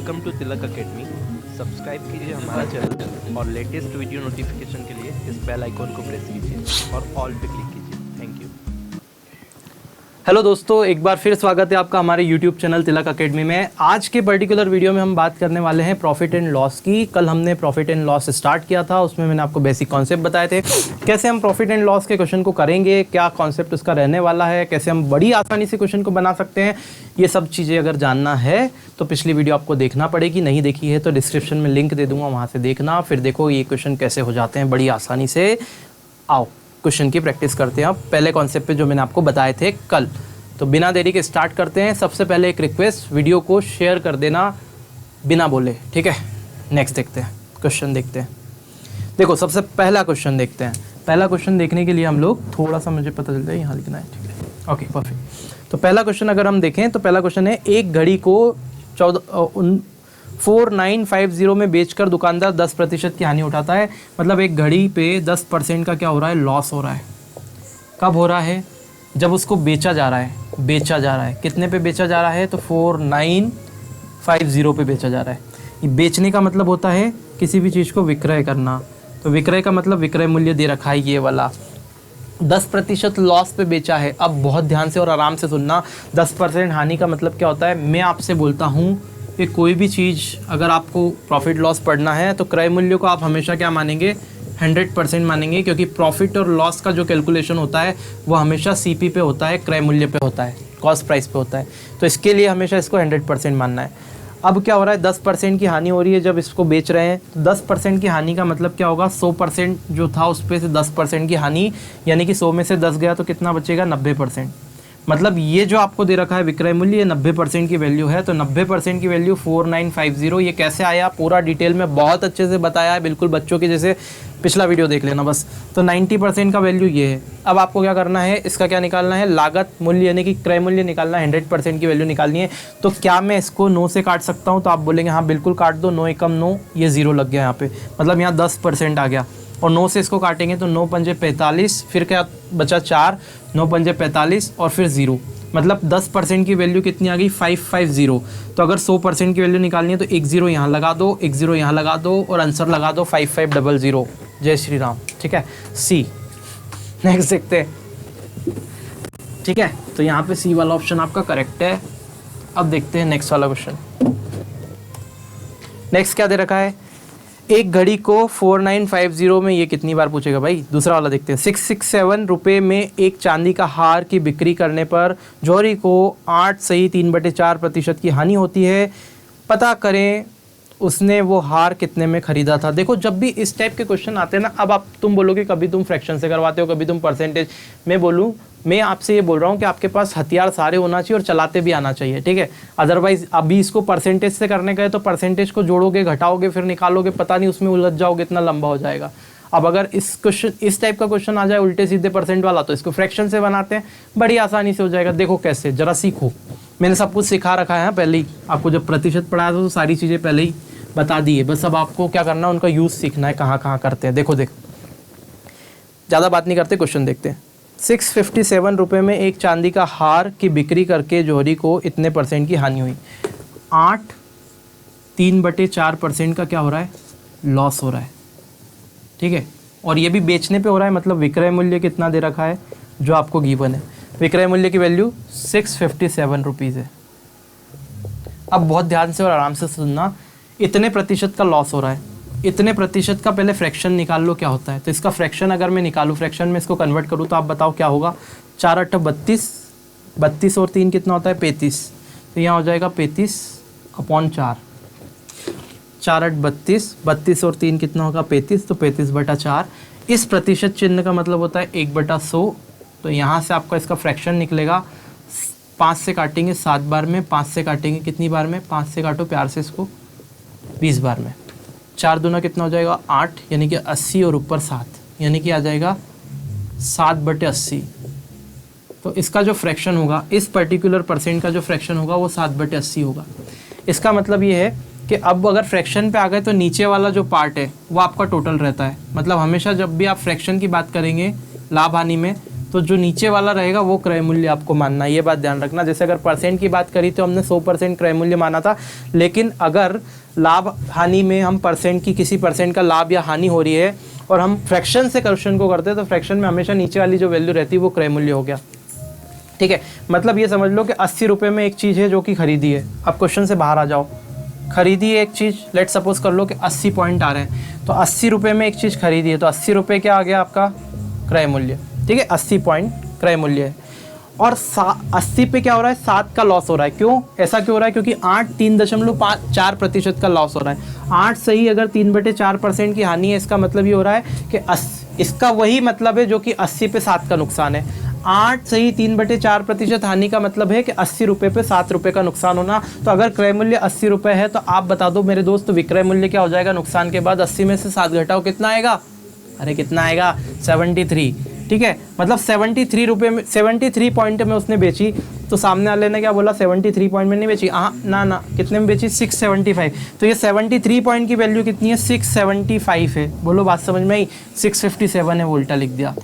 Welcome to Tilak academy. Subscribe कीजिए हमारा channel और लेटेस्ट वीडियो नोटिफिकेशन के लिए इस बेल आइकॉन को प्रेस कीजिए और ऑल पे क्लिक कीजिए। Thank you. हेलो दोस्तों, एक बार फिर स्वागत है आपका हमारे YouTube चैनल तिलक अकेडमी में। आज के पर्टिकुलर वीडियो में हम बात करने वाले हैं प्रॉफिट एंड लॉस की। कल हमने प्रॉफिट एंड लॉस स्टार्ट किया था, उसमें मैंने आपको बेसिक कॉन्सेप्ट बताए थे, कैसे हम प्रॉफिट एंड लॉस के क्वेश्चन को करेंगे, क्या कॉन्सेप्ट उसका रहने वाला है, कैसे हम बड़ी आसानी से क्वेश्चन को बना सकते हैं। ये सब चीज़ें अगर जानना है तो पिछली वीडियो आपको देखना पड़ेगी, नहीं देखी है तो डिस्क्रिप्शन में लिंक दे दूँगा, वहाँ से देखना। फिर देखो ये क्वेश्चन कैसे हो जाते हैं बड़ी आसानी से। आओ क्वेश्चन की प्रैक्टिस करते हैं। अब पहले कॉन्सेप्ट पे जो मैंने आपको बताए थे कल, तो बिना देरी के स्टार्ट करते हैं। सबसे पहले एक रिक्वेस्ट, वीडियो को शेयर कर देना बिना बोले, ठीक है। नेक्स्ट देखते हैं, क्वेश्चन देखते हैं। देखो सबसे पहला क्वेश्चन देखते हैं। पहला क्वेश्चन देखने के लिए हम लोग थोड़ा सा, मुझे पता चलता है यहाँ लिखना है, ठीक है, ओके परफेक्ट। तो पहला क्वेश्चन अगर हम देखें तो पहला क्वेश्चन है, एक घड़ी को 4950 में बेचकर दुकानदार 10% की हानि उठाता है। मतलब एक घड़ी पे 10% का क्या हो रहा है, लॉस हो रहा है। कब हो रहा है? जब उसको बेचा जा रहा है। कितने पे बेचा जा रहा है? तो 4950 पे बेचा जा रहा है। ये बेचने का मतलब होता है किसी भी चीज़ को विक्रय करना। तो विक्रय का मतलब विक्रय मूल्य दे रखा है ये वाला। 10% लॉस पे बेचा है। अब बहुत ध्यान से और आराम से सुनना, 10% हानि का मतलब क्या होता है। मैं आपसे बोलता हूँ कि कोई भी चीज़ अगर आपको प्रॉफिट लॉस पढ़ना है तो क्रय मूल्य को आप हमेशा क्या मानेंगे, 100% मानेंगे, क्योंकि प्रॉफिट और लॉस का जो कैलकुलेशन होता है वो हमेशा सीपी पे होता है, क्रय मूल्य पे होता है, कॉस्ट प्राइस पे होता है। तो इसके लिए हमेशा इसको 100% मानना है। अब क्या हो रहा है, 10% की हानि हो रही है जब इसको बेच रहे हैं। तो 10% की हानि का मतलब क्या होगा, 100% जो था उस पर से 10% की हानि, यानी कि 100 में से 10 गया तो कितना बचेगा, 90%। मतलब ये जो आपको दे रखा है विक्रय मूल्य, ये 90% की वैल्यू है। तो 90% की वैल्यू 4950। ये कैसे आया पूरा डिटेल में बहुत अच्छे से बताया है, बिल्कुल बच्चों के जैसे। पिछला वीडियो देख लेना बस। तो 90% का वैल्यू ये है। अब आपको क्या करना है, इसका क्या निकालना है, लागत मूल्य यानी कि क्रय मूल्य निकालना है, 100% की वैल्यू निकालनी है। तो क्या मैं इसको 9 से काट सकता हूँ? तो आप बोलेंगे हाँ बिल्कुल काट दो। 9 एकम 9, ये 0 लग गया यहाँ पे, मतलब यहाँ 10% आ गया। और 9 से इसको काटेंगे तो 9 पंजे 45, फिर क्या बचा 4, 9 पंजे 45 और फिर 0। मतलब 10% की वैल्यू कितनी आ गई, 550। तो अगर 100% की वैल्यू निकालनी है तो एक 0 यहाँ लगा दो, एक 0 यहाँ लगा दो और आंसर लगा दो 5500। जय श्री राम, ठीक है। सी नेक्स्ट देखते हैं, ठीक है। तो यहाँ पे सी वाला ऑप्शन आपका करेक्ट है। अब देखते हैं नेक्स्ट वाला क्वेश्चन। नेक्स्ट क्या दे रखा है, एक घड़ी को 4950 में, ये कितनी बार पूछेगा भाई। दूसरा वाला देखते हैं, 667 रुपये में एक चांदी का हार की बिक्री करने पर जौहरी को 8 सही 3/4% की हानि होती है। पता करें उसने वो हार कितने में खरीदा था। देखो जब भी इस टाइप के क्वेश्चन आते हैं ना, अब आप तुम बोलोगे कभी तुम फ्रैक्शन से करवाते हो, कभी तुम परसेंटेज। मैं आपसे ये बोल रहा हूँ कि आपके पास हथियार सारे होना चाहिए और चलाते भी आना चाहिए, ठीक है। अदरवाइज अभी इसको परसेंटेज से करने का है तो परसेंटेज को जोड़ोगे, घटाओगे, फिर निकालोगे, पता नहीं उसमें उलझ जाओगे, इतना लंबा हो जाएगा। अब अगर इस टाइप का क्वेश्चन आ जाए उल्टे सीधे परसेंट वाला, तो इसको फ्रैक्शन से बनाते हैं, बड़ी आसानी से हो जाएगा। देखो कैसे, जरा सीखो। मैंने सब कुछ सिखा रखा है पहले ही, आपको जब प्रतिशत पढ़ाया था तो सारी चीज़ें पहले ही बता दी है। बस अब आपको क्या करना है, उनका यूज़ सीखना है, कहाँ कहाँ करते हैं। देखो ज़्यादा बात नहीं करते, क्वेश्चन देखते हैं। 657 रुपये में एक चांदी का हार की बिक्री करके जौहरी को इतने % की हानि हुई। 8 3/4% का क्या हो रहा है, लॉस हो रहा है, ठीक है। और ये भी बेचने पे हो रहा है, मतलब विक्रय मूल्य कितना दे रखा है जो आपको गिवन है। विक्रय मूल्य की वैल्यू 657 रुपीज़ है। अब बहुत ध्यान से और आराम से सुनना, इतने प्रतिशत का लॉस हो रहा है, इतने प्रतिशत का पहले फ्रैक्शन निकाल लो क्या होता है। तो इसका फ्रैक्शन अगर मैं निकालूँ, फ्रैक्शन में इसको कन्वर्ट करूँ तो आप बताओ क्या होगा। 4 8 32, 32 और 3 कितना होता है, 35। तो यहाँ हो जाएगा 35/4। 4 8 32, 32 और 3 कितना होगा, 35। तो 35/4। इस प्रतिशत चिन्ह का मतलब होता है 1/100। तो यहाँ से आपका इसका फ्रैक्शन निकलेगा। 5 से काटेंगे 7 बार में, 5 से काटेंगे कितनी बार में, 5 से काटो प्यार से इसको 20 बार में। 4 दूना कितना हो जाएगा, 8, यानी कि 80 और ऊपर 7, यानी कि आ जाएगा 7/80। तो इसका जो फ्रैक्शन होगा, इस पर्टिकुलर परसेंट का जो फ्रैक्शन होगा वो 7/80 होगा। इसका मतलब ये है कि अब अगर फ्रैक्शन पे आ गए तो नीचे वाला जो पार्ट है वो आपका टोटल रहता है। मतलब हमेशा जब भी आप फ्रैक्शन की बात करेंगे लाभ हानि में, तो जो नीचे वाला रहेगा वो क्रय मूल्य आपको मानना है, ये बात ध्यान रखना। जैसे अगर परसेंट की बात करी तो हमने 100% क्रय मूल्य माना था, लेकिन अगर लाभ हानि में हम परसेंट की किसी परसेंट का लाभ या हानि हो रही है और हम फ्रैक्शन से क्वेश्चन को करते हैं तो फ्रैक्शन में हमेशा नीचे वाली जो वैल्यू रहती है वो क्रय मूल्य हो गया। ठीक है, मतलब ये समझ लो कि 80 रुपये में एक चीज़ है जो कि खरीदी है। अब क्वेश्चन से बाहर आ जाओ, खरीदी है एक चीज़, लेट सपोज कर लो कि 80 पॉइंट आ रहे हैं, तो 80 रुपये में एक चीज़ खरीदी है, तो 80 रुपये क्या आ गया आपका क्रय मूल्य। ठीक है, 80 पॉइंट क्रय मूल्य है। और 80 पे क्या हो रहा है, 7 का लॉस हो रहा है। क्यों ऐसा क्यों हो रहा है? क्योंकि 3.4% का लॉस हो रहा है। 8 से ही अगर 3/4% की हानि है, इसका मतलब ये हो रहा है कि इसका वही मतलब है जो कि 80 पे 7 का नुकसान है। 8 से ही 3/4% हानि का मतलब है कि 80 रुपये पे 7 रुपये का नुकसान होना। तो अगर क्रय मूल्य 80 रुपये है तो आप बता दो मेरे दोस्त, विक्रय मूल्य क्या हो जाएगा नुकसान के बाद? 80 में से 7 घटाओ, कितना आएगा? अरे कितना आएगा? 73। ठीक है, मतलब 73 रुपये में 73 पॉइंट में उसने बेची, तो सामने वाले ने क्या बोला? 73 पॉइंट में नहीं बेची, हाँ ना, कितने में बेची? 675। तो ये 73 पॉइंट की वैल्यू कितनी है? 675 है। बोलो बात समझ में आई? 657 है, वो उल्टा लिख दिया।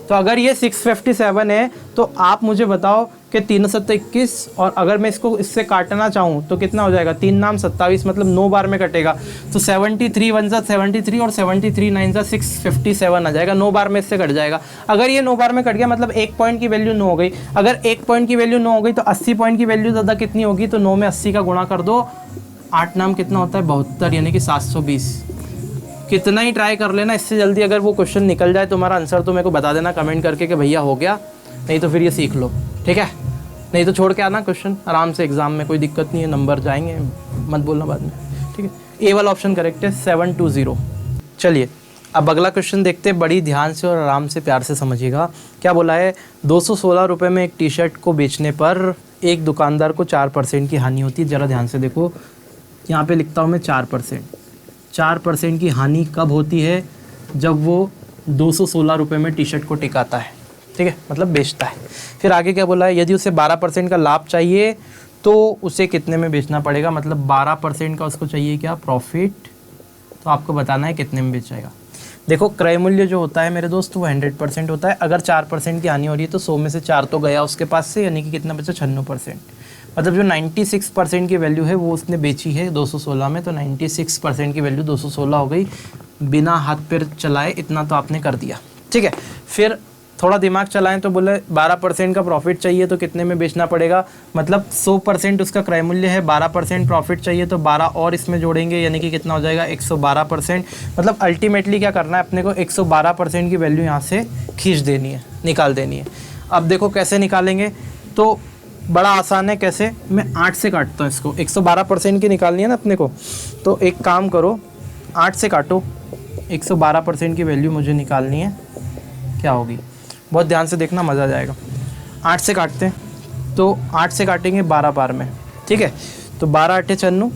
तो अगर ये 657 है तो आप मुझे बताओ कि 3 7 21, और अगर मैं इसको इससे काटना चाहूँ तो कितना हो जाएगा? 3 नाम 27, मतलब 9 बार में कटेगा। तो 73 1 सा 73 और 73 9 सा 657 आ जाएगा, 9 बार में इससे कट जाएगा। अगर ये 9 बार में कट गया मतलब 1 पॉइंट की वैल्यू 9 हो गई। अगर 1 पॉइंट की वैल्यू 9 हो गई तो 80 पॉइंट की वैल्यू ज़्यादा कितनी होगी? तो 9 में 80 का गुणा कर दो, 8 नाम कितना होता है? 72, यानी कि 720। कितना ही ट्राई कर लेना, इससे जल्दी अगर वो क्वेश्चन निकल जाए तुम्हारा आंसर तो मेरे को बता देना कमेंट करके कि भैया हो गया, नहीं तो फिर ये सीख लो। ठीक है, नहीं तो छोड़ के आना क्वेश्चन आराम से, एग्जाम में कोई दिक्कत नहीं है, नंबर जाएंगे, मत बोलना बाद में। ठीक है, ए वाला ऑप्शन करेक्ट है, 720। चलिए अब अगला क्वेश्चन देखते हैं, बड़ी ध्यान से और आराम से प्यार से समझिएगा। क्या बोला है? 216 रुपये में एक टी शर्ट को बेचने पर एक दुकानदार को 4% की हानि होती है। ज़रा ध्यान से देखो, यहाँ पे लिखता हूँ मैं 4%। 4% की हानि कब होती है? जब वो 216 रुपये में टी शर्ट को टिकाता है। ठीक है, मतलब बेचता है। फिर आगे क्या बोला है? यदि उसे 12% का लाभ चाहिए तो उसे कितने में बेचना पड़ेगा? मतलब 12% का उसको चाहिए क्या? प्रॉफिट। तो आपको बताना है कितने में बेचेगा। देखो क्रय मूल्य जो होता है मेरे दोस्त वो 100% होता है। अगर 4% की हानि हो रही है तो 100 में से 4 तो गया उसके पास से, यानी कि कितना बचा? 96%। मतलब जो 96% की वैल्यू है वो उसने बेची है 216 में, तो 96% की वैल्यू 216 हो गई। बिना हाथ पैर चलाए इतना तो आपने कर दिया। ठीक है, फिर थोड़ा दिमाग चलाएं तो बोले 12% का प्रॉफिट चाहिए तो कितने में बेचना पड़ेगा? मतलब 100% उसका क्रय मूल्य है, 12% प्रॉफिट चाहिए तो 12 और इसमें जोड़ेंगे, यानी कि कितना हो जाएगा? 112%। मतलब अल्टीमेटली क्या करना है अपने को? 112% की वैल्यू यहाँ से खींच देनी है, निकाल देनी है। अब देखो कैसे निकालेंगे, तो बड़ा आसान है। कैसे? मैं 8 से काटता हूँ इसको। 112% की निकालनी है ना अपने को, तो एक काम करो 8 से काटो। 112% की वैल्यू मुझे निकालनी है, क्या होगी? बहुत ध्यान से देखना, मज़ा आ जाएगा। 8 से काटते हैं, तो 8 से काटेंगे 12 बार में। ठीक है, तो 12 8 96,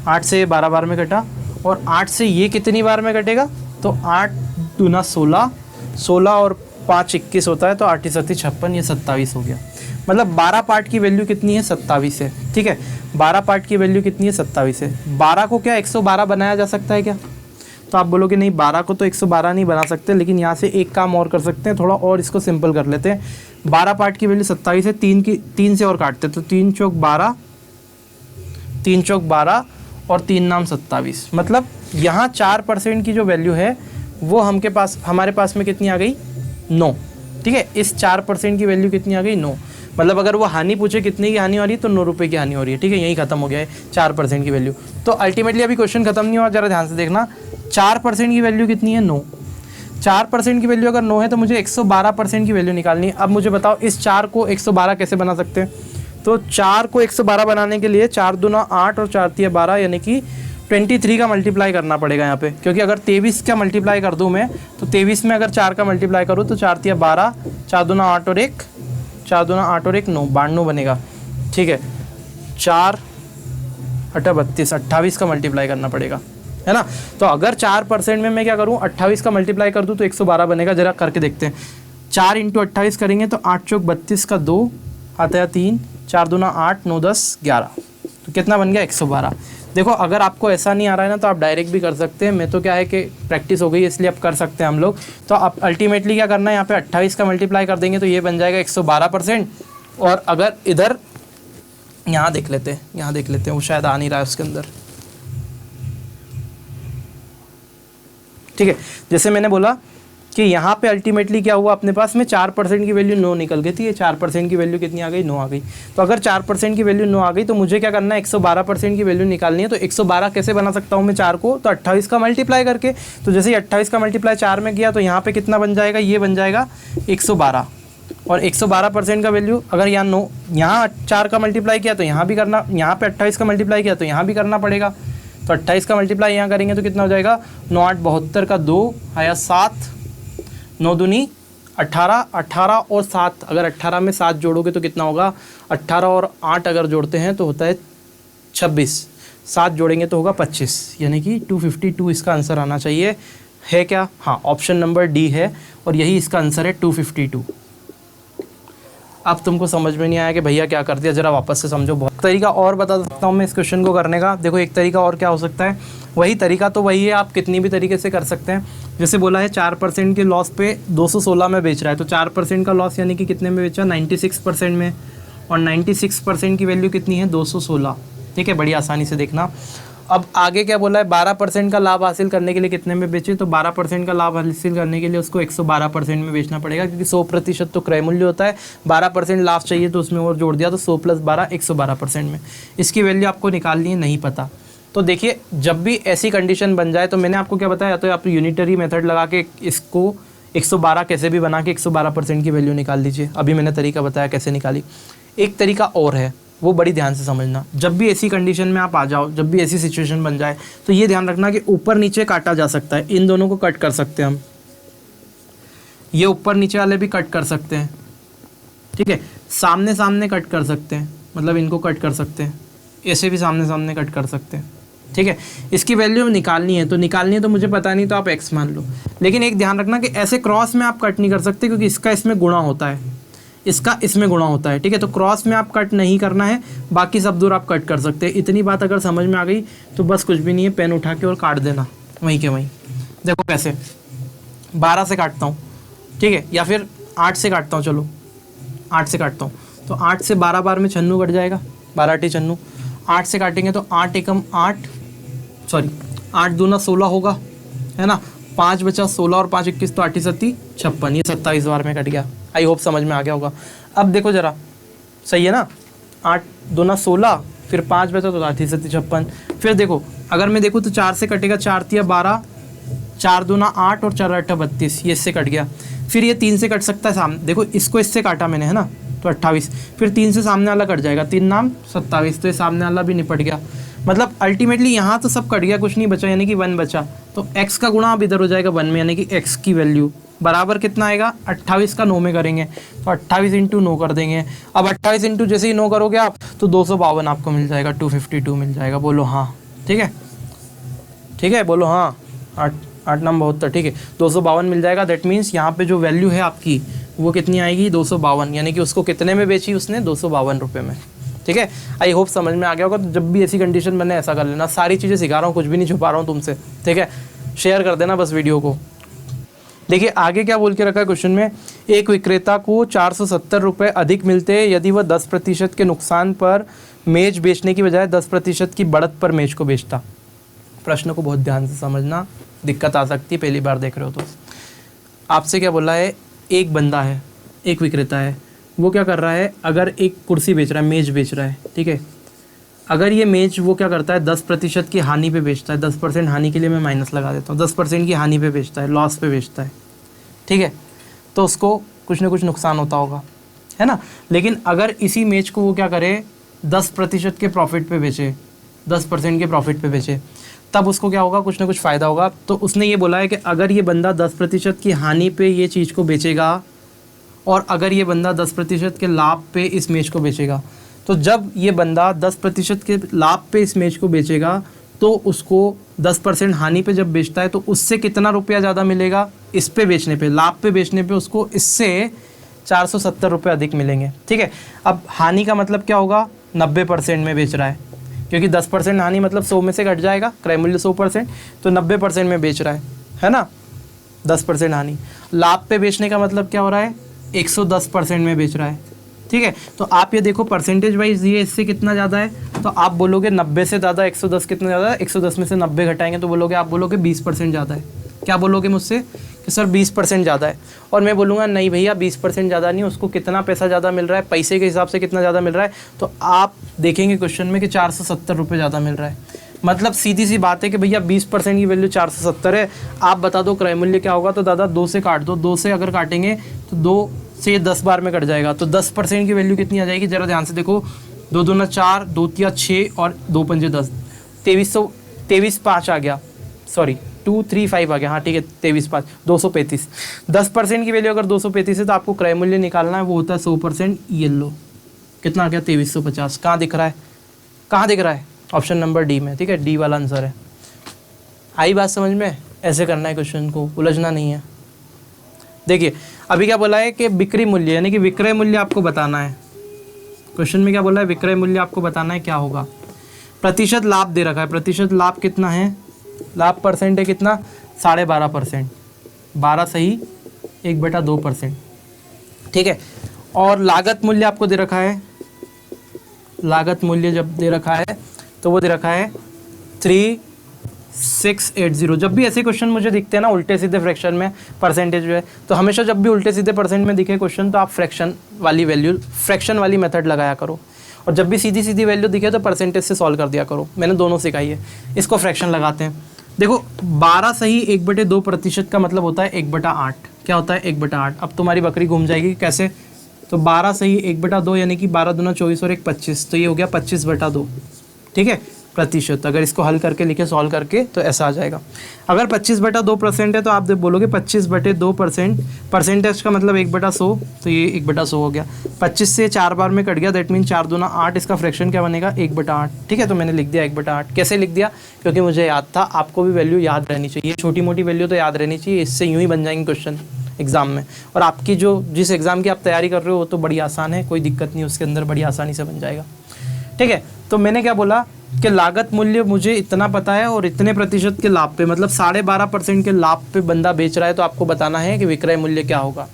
8 से 12 बार में कटा, और 8 से ये कितनी बार में कटेगा? तो 8 दूना 16, 16 और 5 21 होता है, तो 8 7 56, ये 27 हो गया। मतलब 12 पार्ट की वैल्यू कितनी है? 27 है। ठीक है, 12 पार्ट की वैल्यू कितनी है? 27 है। 12 को क्या 112 बनाया जा सकता है क्या? तो आप बोलोगे नहीं 12 को तो 112 नहीं बना सकते, लेकिन यहाँ से एक काम और कर सकते हैं, थोड़ा और इसको सिंपल कर लेते हैं। 12 पार्ट की वैल्यू 27 है, 3 से और काटते हैं, तो 3 चौक 12, 3 चौक 12 और 3 नाम 27। मतलब यहाँ 4% की जो वैल्यू है वो हमारे पास में कितनी आ गई? 9। ठीक है, इस 4% की वैल्यू कितनी आ गई? 9। मतलब अगर वो हानि पूछे कितने की हानि हो रही है तो 9 रुपये की हानि हो रही है। ठीक है, यही खत्म हो गया है 4% की वैल्यू। तो अल्टीमेटली अभी क्वेश्चन खत्म नहीं हुआ, जरा ध्यान से देखना। 4% की वैल्यू कितनी है? 9। 4% की वैल्यू अगर 9 है तो मुझे 112% की वैल्यू निकालनी है। अब मुझे बताओ इस 4 को 112 कैसे बना सकते हैं? तो 4 को 112 बनाने के लिए 4 दूना 8 और 4 तिया 12, यानी कि 23 का मल्टीप्लाई करना पड़ेगा यहाँ पे, क्योंकि अगर 23 का मल्टीप्लाई कर दूँ मैं तो 23 में अगर 4 का मल्टीप्लाई करूँ तो 4 तिया 12, 4 दूना 8 और 1, 4 दूना 8 और 1 9, 92 बनेगा। ठीक है, 4 8 32, 28 का मल्टीप्लाई करना पड़ेगा, है ना। तो अगर 4% में मैं क्या करूँ, 28 का मल्टीप्लाई कर दूँ तो 112 बनेगा। जरा करके देखते हैं। 4 × 28 करेंगे तो 8 चौक 32 का 2 आता है 3, 4 दूना 8, 9 10 11, तो कितना बन गया? 112। देखो अगर आपको ऐसा नहीं आ रहा है ना तो आप डायरेक्ट भी कर सकते हैं। मैं तो क्या है कि प्रैक्टिस हो गई इसलिए अब कर सकते हैं हम लोग। तो अब अल्टीमेटली क्या करना है, यहाँ पे 28 का मल्टीप्लाई कर देंगे तो ये बन जाएगा 112%। और अगर इधर यहाँ देख लेते हैं, वो शायद आ नहीं रहा है उसके अंदर। ठीक है, जैसे मैंने बोला कि यहाँ पे अल्टीमेटली क्या हुआ, अपने पास में 4% की वैल्यू 9 निकल गई थी। ये 4% की वैल्यू कितनी आ गई, 9 आ गई। तो अगर 4% की वैल्यू 9 आ गई तो मुझे क्या करना है, 112% की वैल्यू निकालनी है। तो 112 कैसे बना सकता हूँ मैं 4 को, तो 28 का मल्टीप्लाई करके। तो जैसे ही 28 का मल्टीप्लाई 4 में किया तो यहाँ पे कितना बन जाएगा, ये बन जाएगा 112। और 112% का वैल्यू अगर यहाँ 4 का मल्टीप्लाई किया तो यहाँ भी करना, यहाँ पे 28 का मल्टीप्लाई किया तो यहाँ भी करना पड़ेगा। तो 28 का मल्टीप्लाई यहाँ करेंगे तो कितना हो जाएगा, 9 8 72 का 2 आया 7, 9 दूनी 18, 18 और 7, अगर 18 में 7 जोड़ोगे तो कितना होगा, 18 और 8 अगर जोड़ते हैं तो होता है 26, 7 जोड़ेंगे तो होगा 25, यानी कि 252 इसका आंसर आना चाहिए। है क्या, हाँ ऑप्शन नंबर डी है और यही इसका आंसर है 252। अब तुमको समझ में नहीं आया कि भैया क्या कर दिया, ज़रा वापस से समझो। बहुत तरीका और बता सकता हूँ मैं इस क्वेश्चन को करने का। देखो एक तरीका और क्या हो सकता है, वही तरीका तो वही है, आप कितनी भी तरीके से कर सकते हैं। जैसे बोला है 4% के लॉस पे 216 में बेच रहा है, तो 4% का लॉस यानी कि कितने में बेचा, 96% में। और 96% की वैल्यू कितनी है, 216। ठीक है, बड़ी आसानी से देखना। अब आगे क्या बोला है, 12% का लाभ हासिल करने के लिए कितने में बेचे, तो 12% का लाभ हासिल करने के लिए उसको 112% में बेचना पड़ेगा, क्योंकि 100% तो क्रय मूल्य होता है। 12% लाभ चाहिए तो उसमें और जोड़ दिया, तो 100 + 12 112% में। इसकी वैल्यू आपको निकालनी है, नहीं पता तो देखिए जब भी ऐसी कंडीशन बन जाए तो मैंने आपको क्या बताया, तो आप यूनिटरी मेथड लगा के इसको 112 कैसे भी बना के 112% की वैल्यू निकाल लीजिए। अभी मैंने तरीका बताया कैसे निकाली। एक तरीका और है, वो बड़ी ध्यान से समझना। जब भी ऐसी कंडीशन में आप आ जाओ, जब भी ऐसी सिचुएशन बन जाए, तो ये ध्यान रखना कि ऊपर नीचे काटा जा सकता है। इन दोनों को कट कर सकते हैं हम, ये ऊपर नीचे वाले भी कट कर सकते हैं। ठीक है, सामने सामने कट कर सकते हैं, मतलब इनको कट कर सकते हैं, ऐसे भी सामने सामने कट कर सकते हैं। ठीक है, इसकी वैल्यू निकालनी है, तो मुझे पता नहीं तो आप x मान लो। लेकिन एक ध्यान रखना कि ऐसे क्रॉस में आप कट नहीं कर सकते, क्योंकि इसका इसमें गुणा होता है, इसका इसमें गुणा होता है। ठीक है, तो क्रॉस में आप कट नहीं करना है, बाकी सब दूर आप कट कर सकते हैं। इतनी बात अगर समझ में आ गई तो बस कुछ भी नहीं है, पेन उठा के और काट देना वहीं के वहीं। देखो कैसे, 12 से काटता हूँ, ठीक है, या फिर 8 से काटता हूँ। चलो 8 से काटता हूँ, तो 8 से 12 बार में 96 कट जाएगा, 12 टी 96। 8 से काटेंगे तो 8 एकम 8, सॉरी 8 दूना 16 होगा, है ना। 5 बचा 16 और 5 21, तो 8 7 56, ये 27 बार में कट गया। आई होप समझ में आ गया होगा। अब देखो ज़रा, सही है ना, 8 दूना 16, फिर 5 बचा तो 8 7 56। फिर देखो अगर मैं देखूँ तो 4 से कटेगा, 4 तिया 12, 4 दूना 8 और 4 8 32, ये इससे कट गया। फिर ये 3 से कट सकता है सामने, देखो इसको इससे काटा मैंने, है ना, तो 28। फिर 3 से सामने वाला कट जाएगा, 3 नाम 27, तो ये सामने वाला भी निपट गया। मतलब अल्टीमेटली यहाँ तो सब कट गया, कुछ नहीं बचा, यानी कि 1 बचा। तो x का गुणा अब इधर हो जाएगा 1 में, यानी कि x की वैल्यू बराबर कितना आएगा, 28 का 9 में करेंगे, तो 28 × 9 कर देंगे। अब 28 इंटू जैसे ही 9 करोगे आप, तो 252 आपको मिल जाएगा, 252 मिल जाएगा। बोलो हाँ, ठीक है, ठीक है, बोलो हाँ। 8 नाम 72, ठीक है, 252 मिल जाएगा। दैट मीन्स यहाँ पे जो वैल्यू है आपकी वो कितनी आएगी, 252, यानी कि उसको कितने में बेची उसने, 252 रुपये में। ठीक है, आई होप समझ में आ गया होगा। तो जब भी ऐसी कंडीशन बने ऐसा कर लेना। सारी चीज़ें सिखा रहा हूँ, कुछ भी नहीं छुपा रहा हूँ तुमसे। ठीक है, शेयर कर देना बस वीडियो को। देखिए आगे क्या बोल के रखा है क्वेश्चन में, एक विक्रेता को 470 रुपये अधिक मिलते हैं यदि वह 10% के नुकसान पर मेज बेचने की बजाय 10% की बढ़त पर मेज को बेचता। प्रश्न को बहुत ध्यान से समझना, दिक्कत आ सकती है पहली बार देख रहे हो तो। आपसे क्या बोला है, एक बंदा है, एक विक्रेता है, वो क्या कर रहा है, अगर एक कुर्सी बेच रहा है, मेज बेच रहा है, ठीक है, अगर ये मेज वो क्या करता है 10% की हानि पे बेचता है, 10% हानि के लिए मैं माइनस लगा देता हूँ, 10% की हानि पे बेचता है, लॉस पे बेचता है, ठीक है, तो उसको कुछ ना कुछ नुकसान होता होगा, है ना। लेकिन अगर इसी मेज को वो क्या करे 10% के प्रॉफिट पे बेचे, 10% के प्रॉफिट पे बेचे, तब उसको क्या होगा, कुछ ना कुछ फ़ायदा होगा। तो उसने ये बोला है कि अगर ये बंदा 10% की हानि पे ये चीज़ को बेचेगा और अगर ये बंदा 10% के लाभ पे इस मेज को बेचेगा, तो जब ये बंदा 10% के लाभ पे इस मेज को बेचेगा तो उसको 10% हानि पे जब बेचता है तो उससे कितना रुपया ज़्यादा मिलेगा, इस पे बेचने पे, लाभ पे बेचने पे उसको इससे 470 रुपये अधिक मिलेंगे। ठीक है, अब हानि का मतलब क्या होगा, 90% में बेच रहा है, क्योंकि 10% हानि मतलब 100 में से घट जाएगा, क्रय मूल्य 100%, तो 90% में बेच रहा है ना, 10% हानि। लाभ पे बेचने का मतलब क्या हो रहा है, 110% में बेच रहा है, ठीक है। तो आप ये देखो परसेंटेज वाइज ये इससे कितना ज़्यादा है, तो आप बोलोगे 90 से ज़्यादा 110 कितना ज़्यादा है, 110 में से 90 घटाएंगे तो बोलोगे, आप बोलोगे 20% ज़्यादा है। क्या बोलोगे मुझसे कि सर 20% ज़्यादा है, और मैं बोलूँगा नहीं भैया 20% ज़्यादा नहीं, उसको कितना पैसा ज़्यादा मिल रहा है, पैसे के हिसाब से कितना ज़्यादा मिल रहा है, तो आप देखेंगे क्वेश्चन में कि 470 रुपये ज़्यादा मिल रहा है। मतलब सीधी सी बात है कि भैया 20% की वैल्यू 470 है, आप बता दो क्रय मूल्य क्या होगा, तो दादा 2 से काट दो, 2 से अगर काटेंगे तो 2 से 10 बार में कट जाएगा, तो 10% की वैल्यू कितनी आ जाएगी, ज़रा ध्यान से देखो, 2 दूना 4, 2 तिया 6 और 2 पंजे 10, 23 आ गया, सॉरी 235 आ गया, हाँ ठीक है 23 5 235। 10% की वैल्यू अगर 235 है तो आपको क्रय मूल्य निकालना है, वो होता है 100%, ये लो कितना आ गया 2350। कहाँ दिख रहा है, कहाँ दिख रहा है, ऑप्शन नंबर डी में, ठीक है, डी वाला आंसर है। आई बात समझ में, ऐसे करना है क्वेश्चन को, उलझना नहीं है। देखिए अभी क्या बोला है कि बिक्री मूल्य यानी कि विक्रय मूल्य आपको बताना है, क्वेश्चन में क्या बोला है, विक्रय मूल्य आपको बताना है क्या होगा। प्रतिशत लाभ दे रखा है, प्रतिशत लाभ कितना है, लाभ परसेंट है कितना, 12.5%, 12 सही 1/2%, ठीक है। और लागत मूल्य आपको दे रखा है, लागत मूल्य जब दे रखा है तो वो दे रखा है 3680। जब भी ऐसे क्वेश्चन मुझे दिखते हैं ना उल्टे सीधे फ्रैक्शन में परसेंटेज जो है, तो हमेशा जब भी उल्टे सीधे परसेंट में दिखे क्वेश्चन तो आप फ्रैक्शन वाली वैल्यू, फ्रैक्शन वाली मेथड लगाया करो, और जब भी सीधी सीधी वैल्यू दिखे तो परसेंटेज से सॉल्व कर दिया करो। मैंने दोनों सिखाई है। इसको फ्रैक्शन लगाते हैं। देखो 12 सही 1/2% का मतलब होता है 1/8। क्या होता है 1/8। अब तुम्हारी बकरी घूम जाएगी कैसे, तो 12 सही 1/2 यानी कि 12 दूना 24 और 1 25, तो ये हो गया 25/2, ठीक है, प्रतिशत। अगर इसको हल करके लिखे सॉल्व करके तो ऐसा आ जाएगा। अगर 25/2% है तो आप बोलोगे 25/2%, परसेंटेज का मतलब 1/100, तो ये 1/100 हो गया। 25 से 4 बार में कट गया, दैट मीन 4 दूना 8, इसका फ्रैक्शन क्या बनेगा 1/8, ठीक है। तो मैंने लिख दिया 1/8। कैसे लिख दिया, क्योंकि मुझे याद था, आपको भी वैल्यू याद रहनी चाहिए, छोटी मोटी वैल्यू तो याद रहनी चाहिए, इससे यूँ ही बन जाएंगे क्वेश्चन एग्जाम में। और आपकी जो जिस एग्ज़ाम की आप तैयारी कर रहे हो वो तो बड़ी आसान है, कोई दिक्कत नहीं, उसके अंदर बड़ी आसानी से बन जाएगा, ठीक है। तो मैंने क्या बोला कि लागत मूल्य मुझे इतना पता है और इतने प्रतिशत के लाभ पे, मतलब 12.5% के लाभ पे बंदा बेच रहा है, तो आपको बताना है कि विक्रय मूल्य क्या होगा।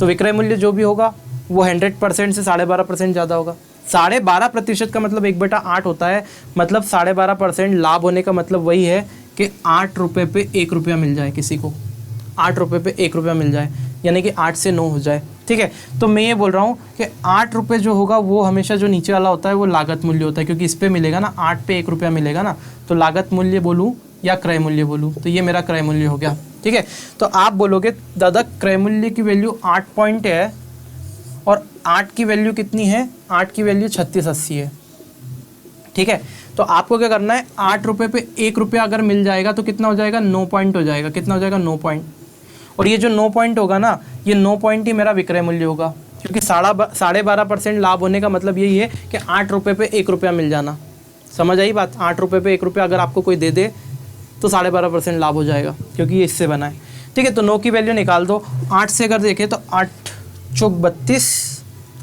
तो विक्रय मूल्य जो भी होगा वो 100% से 12.5% ज़्यादा होगा। 12.5% का मतलब 1/8 होता है, मतलब 12.5% लाभ होने का मतलब वही है कि 8 रुपये पे 1 रुपया मिल जाए किसी को, 8 रुपये पे 1 रुपया मिल जाए, यानी कि 8 से 9 हो जाए, ठीक है। तो मैं ये बोल रहा हूँ कि 8 रुपये जो होगा वो हमेशा जो नीचे वाला होता है वो लागत मूल्य होता है, क्योंकि इस पे मिलेगा ना, 8 पे 1 रुपया मिलेगा ना, तो लागत मूल्य बोलूँ या क्रय मूल्य बोलूँ, तो ये मेरा क्रय मूल्य हो गया, ठीक है। तो आप बोलोगे दादा क्रय मूल्य की वैल्यू 8 पॉइंट है और 8 की वैल्यू कितनी है, 8 की वैल्यू 3680 है, ठीक है। तो आपको क्या करना है, 8 रुपये पे 1 रुपया अगर मिल जाएगा तो कितना हो जाएगा, 9 पॉइंट हो जाएगा। कितना हो जाएगा, 9 पॉइंट। और ये जो 9 पॉइंट होगा ना, ये 9 पॉइंट ही मेरा विक्रय मूल्य होगा, क्योंकि 12.5% लाभ होने का मतलब यही है कि 8 रुपये पे 1 रुपया मिल जाना। समझ आई बात, 8 रुपये पे 1 रुपया अगर आपको कोई दे दे तो 12.5% लाभ हो जाएगा, क्योंकि ये इससे बना है, ठीक है। तो 9 की वैल्यू निकाल दो। 8 से अगर देखें तो 8 चौक 32,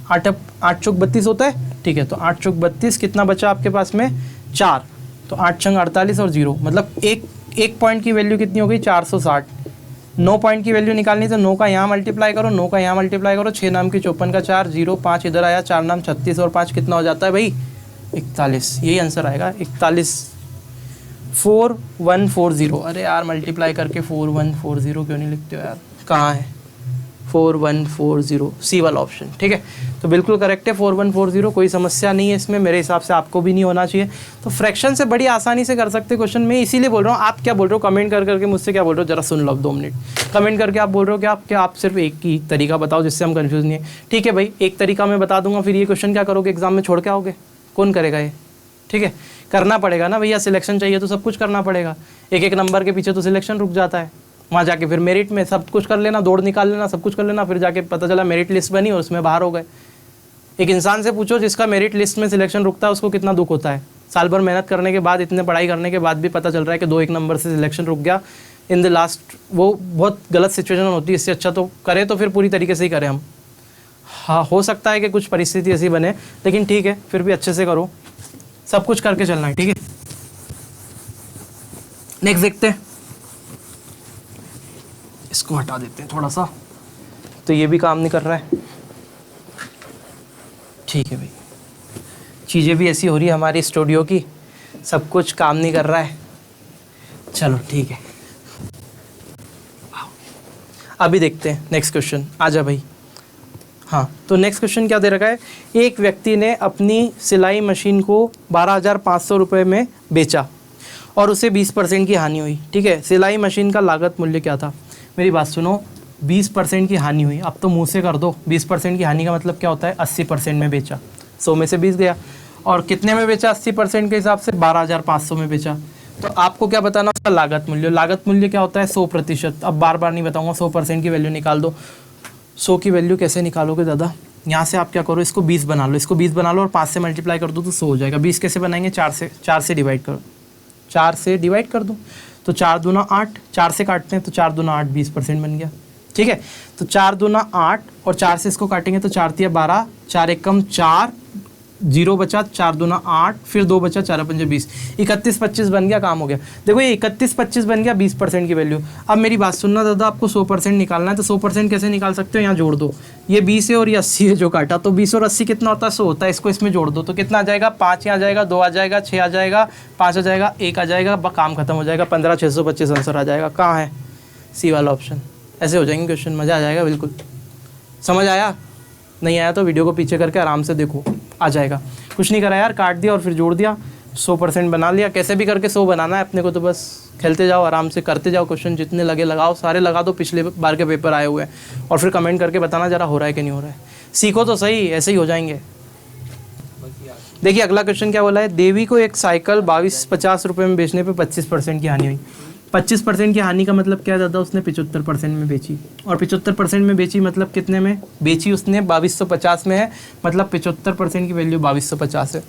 8 चौक 32 होता है, ठीक है। तो 8 चौक 32, कितना बचा आपके पास में 4, तो 8 छंग 48 और 0, मतलब एक पॉइंट की वैल्यू कितनी हो गई 460। 9 पॉइंट की वैल्यू निकालनी तो 9 का यहाँ मल्टीप्लाई करो, 9 का यहाँ मल्टीप्लाई करो, 6 नाम की 54 का 4, 0 5 इधर आया, 4 नाम 36 और 5 कितना हो जाता है भाई 41। यही आंसर आएगा 41, 4140। अरे यार मल्टीप्लाई करके 4140 क्यों नहीं लिखते हो यार, कहाँ है 4140, सी वाला ऑप्शन, ठीक है। तो बिल्कुल करेक्ट है 4140, कोई समस्या नहीं है इसमें, मेरे हिसाब से आपको भी नहीं होना चाहिए। तो फ्रैक्शन से बड़ी आसानी से कर सकते क्वेश्चन। मैं इसीलिए बोल रहा हूँ, आप क्या बोल रहे हो कमेंट कर करके मुझसे क्या बोल रहे हो, जरा सुन लो 2 मिनट। कमेंट करके आप बोल रहे हो कि आप सिर्फ एक ही तरीका बताओ जिससे हम कन्फ्यूज़ नहीं है। ठीक है भाई, एक तरीका मैं बता दूंगा, फिर ये क्वेश्चन क्या करोगे एग्जाम में, छोड़ के आओगे, कौन करेगा ये, ठीक है। करना पड़ेगा ना भैया, सिलेक्शन चाहिए तो सब कुछ करना पड़ेगा। एक नंबर के पीछे तो सिलेक्शन रुक जाता है, वहाँ जाके फिर मेरिट में सब कुछ कर लेना, दौड़ निकाल लेना, सब कुछ कर लेना, फिर जाके पता चला मेरिट लिस्ट बनी और उसमें बाहर हो गए। एक इंसान से पूछो जिसका मेरिट लिस्ट में सिलेक्शन रुकता है उसको कितना दुख होता है। साल भर मेहनत करने के बाद, इतने पढ़ाई करने के बाद भी पता चल रहा है कि 2-1 नंबर से सिलेक्शन रुक गया इन द लास्ट। वो बहुत गलत सिचुएशन होती है, इससे अच्छा तो करें तो फिर पूरी तरीके से ही करें हम। हाँ, हो सकता है कि कुछ परिस्थिति ऐसी बने, लेकिन ठीक है फिर भी अच्छे से करो, सब कुछ करके चलना है, ठीक है। नेक्स्ट देखते हैं, इसको हटा देते हैं थोड़ा सा, तो ये भी काम नहीं कर रहा है, ठीक है भाई। चीज़ें भी ऐसी हो रही है हमारी स्टूडियो की, सब कुछ काम नहीं कर रहा है। चलो ठीक है, अभी देखते हैं नेक्स्ट क्वेश्चन। आजा भाई। हाँ, तो नेक्स्ट क्वेश्चन क्या दे रखा है, एक व्यक्ति ने अपनी सिलाई मशीन को 12,500 रुपये में बेचा और उसे 20% की हानि हुई, ठीक है। सिलाई मशीन का लागत मूल्य क्या था? मेरी बात सुनो, 20% की हानि हुई, अब तो मुंह से कर दो। 20% की हानि का मतलब क्या होता है? 80% में बेचा, 100 में से 20 गया। और कितने में बेचा? 80% के हिसाब से 12,500 में बेचा। तो आपको क्या बताना, उसका लागत मूल्य। लागत मूल्य क्या होता है? 100%। अब बार बार नहीं बताऊंगा, 100% की वैल्यू निकाल दो। 100 की वैल्यू कैसे निकालोगे दादा? यहाँ से आप क्या करो, इसको 20 बना लो, इसको 20 बना लो और 5 से मल्टीप्लाई कर दो तो 100 हो जाएगा। 20 कैसे बनाएंगे? 4 से डिवाइड करो, 4 से डिवाइड कर दो तो 4 दूना 8, 4 से काटते हैं तो 4 दूना 8, 20% बन गया, ठीक है। तो 4 दूना 8 और 4 से इसको काटेंगे तो 4 तिया 12, 4 एकम 4, 0 बचा, 4 दूना 8, फिर 2 बचा, 4 पंजे 20, 31-25 बन गया, काम हो गया। देखो ये 31-25 बन गया 20% की वैल्यू। अब मेरी बात सुनना दादा, आपको 100% निकालना है तो 100% कैसे निकाल सकते हो? यहाँ जोड़ दो, ये 20 है और ये 80 है जो काटा, तो 20 और 80 कितना होता है? 100 होता है। इसको इसमें जोड़ दो तो कितना आ जाएगा? 5 यहाँ आ जाएगा, 2 आ जाएगा, 6 आ जाएगा, 5 आ जाएगा, 1 आ जाएगा, काम खत्म हो जाएगा। 15,625 आंसर आ जाएगा। कहाँ है? सी वाला ऑप्शन। ऐसे हो जाएंगे क्वेश्चन, मज़ा आ जाएगा बिल्कुल। समझ आया? नहीं आया तो वीडियो को पीछे करके आराम से देखो, आ जाएगा। कुछ नहीं करा यार, काट दिया और फिर जोड़ दिया, 100% बना लिया। कैसे भी करके 100 बनाना है अपने को, तो बस खेलते जाओ, आराम से करते जाओ। क्वेश्चन जितने लगे लगाओ, सारे लगा दो, पिछले बार के पेपर आए हुए हैं, और फिर कमेंट करके बताना जरा हो रहा है कि नहीं हो रहा है। सीखो तो सही, ऐसे ही हो जाएंगे। देखिए अगला क्वेश्चन क्या बोला है, देवी को एक साइकिल 2250 रुपये में बेचने पर 25% की हानि हुई। 25% की हानि का मतलब क्या है दादा? उसने 75% में बेची, और 75% में बेची मतलब कितने में बेची उसने? 2250 में है, मतलब 75% की वैल्यू 2250 है।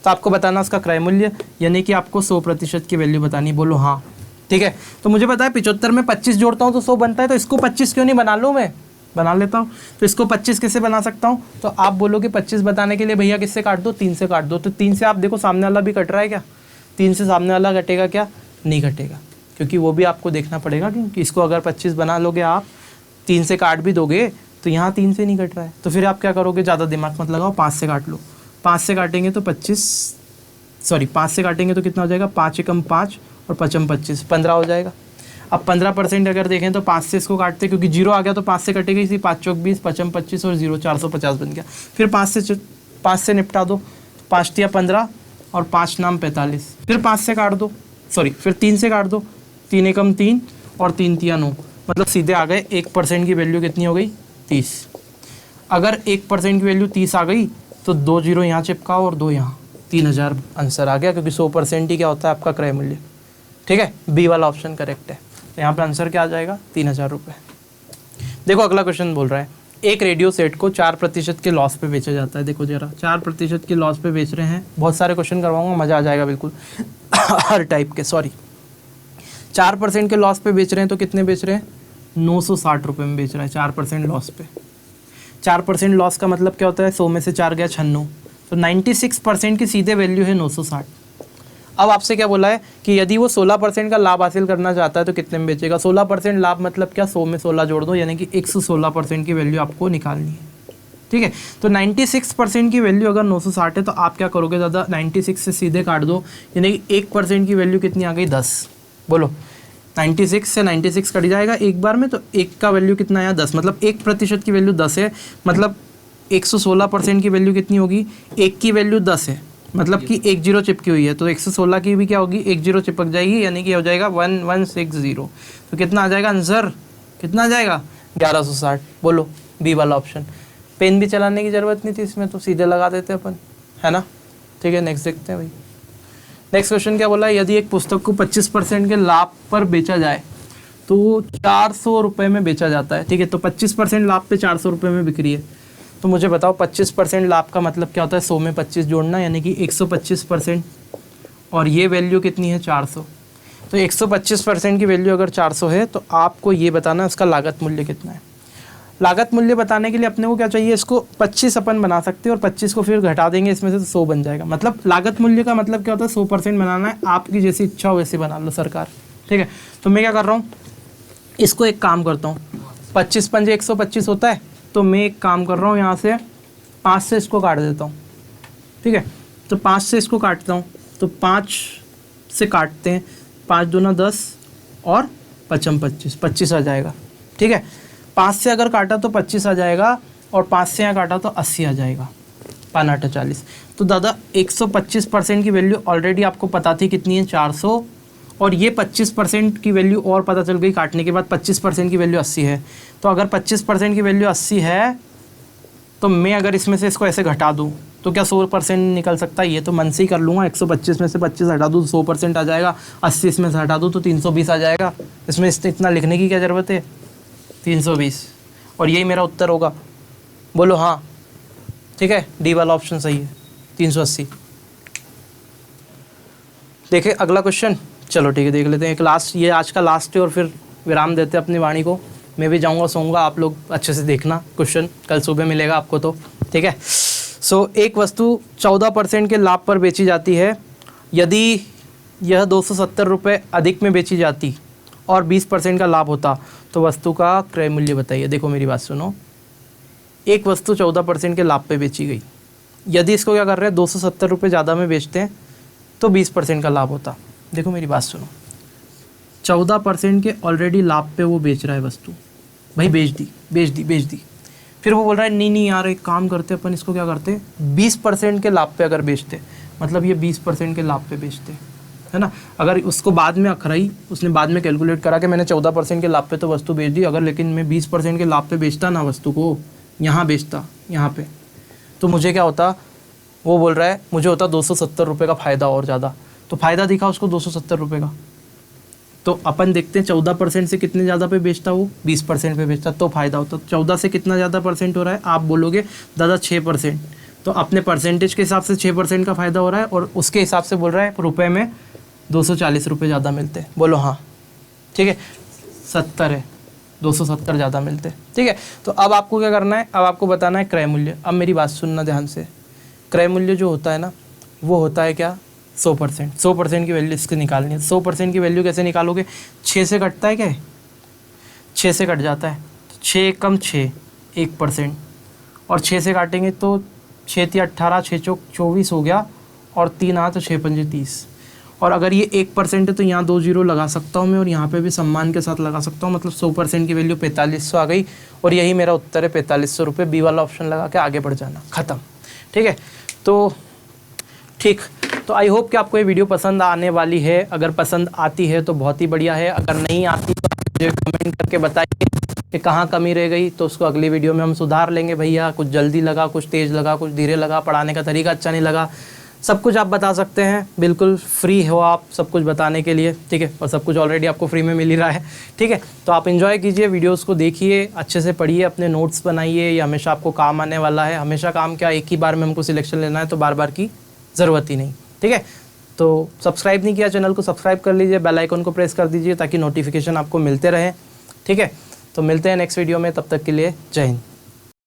तो आपको बताना उसका क्रय मूल्य, यानी कि आपको 100% की वैल्यू बतानी। बोलो हाँ, ठीक है। तो मुझे पता है 75 में 25 जोड़ता हूँ तो 100 बनता है, तो इसको 25 क्यों नहीं बना लूँ? मैं बना लेता हूँ। तो इसको 25 कैसे बना सकता हूँ? तो आप बोलोगे 25 बताने के लिए भैया किससे काट दो? 3 से काट दो। तो 3 से आप देखो सामने वाला भी कट रहा है क्या? 3 से सामने वाला कटेगा क्या? नहीं कटेगा, क्योंकि वो भी आपको देखना पड़ेगा, क्योंकि इसको अगर 25 बना लोगे आप, 3 से काट भी दोगे तो यहाँ 3 से नहीं कट रहा है, तो फिर आप क्या करोगे? ज़्यादा दिमाग मत लगाओ, 5 से काट लो। 5 से काटेंगे तो 5 से काटेंगे तो कितना हो जाएगा? 5 एकम 5 और 5 25, 15 हो जाएगा। अब 15% अगर देखें तो 5 से इसको काटते, क्योंकि 0 आ गया तो 5 से कटेगा, इसी 5 चौक 20, 5 25 और 0 450 बन गया। फिर 5 से निपटा दो, 5 तिया 15 और 5 नाम 45, फिर 5 से काट दो, फिर 3 से काट दो, 3 एकम 3 और 3 तिया 9, मतलब सीधे आ गए 1% की वैल्यू कितनी हो गई? 30। अगर 1% की वैल्यू 30 आ गई तो 2 0 यहाँ चिपकाओ और 2 यहाँ, 3000 आंसर आ गया, क्योंकि 100% ही क्या होता है? आपका क्रय मूल्य, ठीक है। बी वाला ऑप्शन करेक्ट है। तो यहाँ पर आंसर क्या आ जाएगा? 3000 रुपये। देखो अगला क्वेश्चन बोल रहा है, एक रेडियो सेट को 4% के लॉस पे बेचा जाता है। देखो जरा, 4% के लॉस पे बेच रहे हैं। बहुत सारे क्वेश्चन करवाऊंगा, मज़ा आ जाएगा बिल्कुल हर टाइप के। 4% के लॉस पे बेच रहे हैं तो कितने बेच रहे हैं? 960 रुपये में बेच रहा है 4% लॉस पे। 4% लॉस का मतलब क्या होता है? 100 में से 4 गया 96, तो 96% की सीधे वैल्यू है 960। अब आपसे क्या बोला है कि यदि वो 16% का लाभ हासिल करना चाहता है तो कितने में बेचेगा? 16% लाभ मतलब क्या? 100 में 16 जोड़ दो, यानी कि 116% की वैल्यू आपको निकालनी है, ठीक है। तो 96% की वैल्यू अगर 960 है तो आप क्या करोगे दादा? 96 से सीधे काट दो, यानी कि 1% की वैल्यू कितनी आ गई? 10। बोलो, 96 से 96 कट जाएगा एक बार में, तो 1 का वैल्यू कितना आया? 10, मतलब 1% की वैल्यू 10 है, मतलब 116% की वैल्यू कितनी होगी? 1 की वैल्यू 10 है, मतलब कि 1 0 चिपकी हुई है, तो 116 की भी क्या होगी? 1 0 चिपक जाएगी, यानी कि हो जाएगा 1160। तो कितना आ जाएगा आंसर? कितना आ जाएगा? 1160। बोलो बी वाला ऑप्शन। पेन भी चलाने की ज़रूरत नहीं थी इसमें, तो सीधे लगा देते अपन, है ना। ठीक है, नेक्स्ट देखते हैं भाई। नेक्स्ट क्वेश्चन क्या बोला है, यदि एक पुस्तक को 25% के लाभ पर बेचा जाए तो 400 रुपये में बेचा जाता है, ठीक है। तो 25% लाभ पे 400 रुपये में बिक्री है, तो मुझे बताओ 25% लाभ का मतलब क्या होता है? 100 में 25 जोड़ना, यानी कि 125%, और ये वैल्यू कितनी है? 400। तो 125% की वैल्यू अगर 400 है तो आपको ये बताना उसका लागत मूल्य कितना है। लागत मूल्य बताने के लिए अपने को क्या चाहिए, इसको 25 अपन बना सकते हैं और 25 को फिर घटा देंगे इसमें से तो 100 बन जाएगा। मतलब लागत मूल्य का मतलब क्या होता है, 100% बनाना है, आपकी जैसी इच्छा हो वैसे बना लो सरकार। ठीक है, तो मैं क्या कर रहा हूँ, इसको एक काम करता हूँ, 25 पंजे 125 होता है, तो मैं एक काम कर रहा हूँ, यहाँ से 5 से इसको काट देता हूँ। ठीक है, तो 5 से इसको काटता हूँ, तो 5 से काटते हैं, 5 दूना 10 और 5 25, 25 आ जाएगा। ठीक है, 5 से अगर काटा तो 25 आ जाएगा और 5 से यहाँ काटा तो 80 आ जाएगा, 5 8 40। तो दादा 125% की वैल्यू ऑलरेडी आपको पता थी कितनी है, 400, और ये 25% की वैल्यू और पता चल गई काटने के बाद, 25% की वैल्यू 80 है। तो अगर 25% की वैल्यू 80 है तो मैं अगर इसमें से इसको ऐसे घटा दूँ तो क्या 100% निकल सकता है? ये तो मन से ही कर लूँगा, 125 में से 25 हटा दूँ तो 100% आ जाएगा, 80 इसमें से हटा दूँ तो 320 आ जाएगा। इसमें इतना लिखने की क्या ज़रूरत है, 320, और यही मेरा उत्तर होगा। बोलो हाँ। ठीक है, डी वाला ऑप्शन सही है, 380। देखिए अगला क्वेश्चन, चलो ठीक है देख लेते हैं, एक लास्ट, ये आज का लास्ट है और फिर विराम देते हैं अपनी वाणी को। मैं भी जाऊंगा सोऊंगा, आप लोग अच्छे से देखना क्वेश्चन, कल सुबह मिलेगा आपको तो। ठीक है, सो एक वस्तु 14% के लाभ पर बेची जाती है, यदि यह 270 रुपये अधिक में बेची जाती और 20% का लाभ होता तो वस्तु का क्रय मूल्य बताइए। देखो मेरी बात सुनो, एक वस्तु 14% के लाभ पे बेची गई, यदि इसको क्या कर रहे हैं 270 रुपये ज़्यादा में बेचते हैं तो 20% का लाभ होता। देखो मेरी बात सुनो, 14% के ऑलरेडी लाभ पे वो बेच रहा है वस्तु, भाई बेच दी। फिर वो बोल रहा है नहीं यार एक काम करते अपन इसको क्या करते 20% के लाभ पे अगर बेचते, मतलब ये 20% के लाभ पे बेचते, है ना। अगर उसको बाद में अखराई उसने बाद में कैलकुलेट करा कि मैंने 14% के लाभ पे तो वस्तु बेच दी, अगर लेकिन मैं 20% के लाभ पे बेचता ना वस्तु को, यहाँ बेचता यहाँ पे, तो मुझे क्या होता, वो बोल रहा है मुझे होता 270 रुपये का फ़ायदा और ज़्यादा। तो फ़ायदा दिखा उसको 270 रुपये का, तो अपन देखते हैं 14% से कितने ज़्यादा पे बेचता, वो 20% पे बेचता तो फ़ायदा होता। 14 से कितना ज़्यादा परसेंट हो रहा है, आप बोलोगे दादा 6%, तो अपने परसेंटेज के हिसाब से 6% का फ़ायदा हो रहा है और उसके हिसाब से बोल रहा है रुपये में 240 रुपये ज़्यादा मिलते हैं। बोलो हाँ। ठीक है, 70 है, 270 ज़्यादा मिलते हैं। ठीक है, तो अब आपको क्या करना है, अब आपको बताना है क्रय मूल्य। अब मेरी बात सुनना ध्यान से, क्रय मूल्य जो होता है ना वो होता है क्या, 100% की वैल्यू इसके निकालनी है। 100% की वैल्यू कैसे निकालोगे, 6 से कटता है क्या, 6 से कट जाता है, 6 कम 6 1%, और 6 से काटेंगे तो 6 × 18, 6 चौक 24 हो गया, और 3 आ तो 6 पंजे 30। और अगर ये 1% है तो यहाँ 2 जीरो लगा सकता हूँ मैं, और यहाँ पे भी सम्मान के साथ लगा सकता हूँ, मतलब 100% की वैल्यू 4500 आ गई, और यही मेरा उत्तर है 4500 रुपये। बी वाला ऑप्शन लगा के आगे बढ़ जाना, ख़त्म। ठीक है, तो ठीक, तो आई होप कि आपको ये वीडियो पसंद आने वाली है। अगर पसंद आती है तो बहुत ही बढ़िया है, अगर नहीं आती तो मुझे कमेंट करके बताइए कि कहाँ कमी रह गई, तो उसको अगली वीडियो में हम सुधार लेंगे। भैया कुछ जल्दी लगा, कुछ तेज़ लगा, कुछ धीरे लगा, पढ़ाने का तरीका अच्छा नहीं लगा, सब कुछ आप बता सकते हैं, बिल्कुल फ्री हो आप सब कुछ बताने के लिए। ठीक है, और सब कुछ ऑलरेडी आपको फ्री में मिल ही रहा है। ठीक है, तो आप एंजॉय कीजिए, वीडियोस को देखिए, अच्छे से पढ़िए, अपने नोट्स बनाइए, ये हमेशा आपको काम आने वाला है। हमेशा काम क्या, एक ही बार में हमको सिलेक्शन लेना है, तो बार बार की ज़रूरत ही नहीं। ठीक है, तो सब्सक्राइब नहीं किया चैनल को सब्सक्राइब कर लीजिए, बेल आइकन को प्रेस कर दीजिए ताकि नोटिफिकेशन आपको मिलते रहे। ठीक है, तो मिलते हैं नेक्स्ट वीडियो में, तब तक के लिए जय हिंद।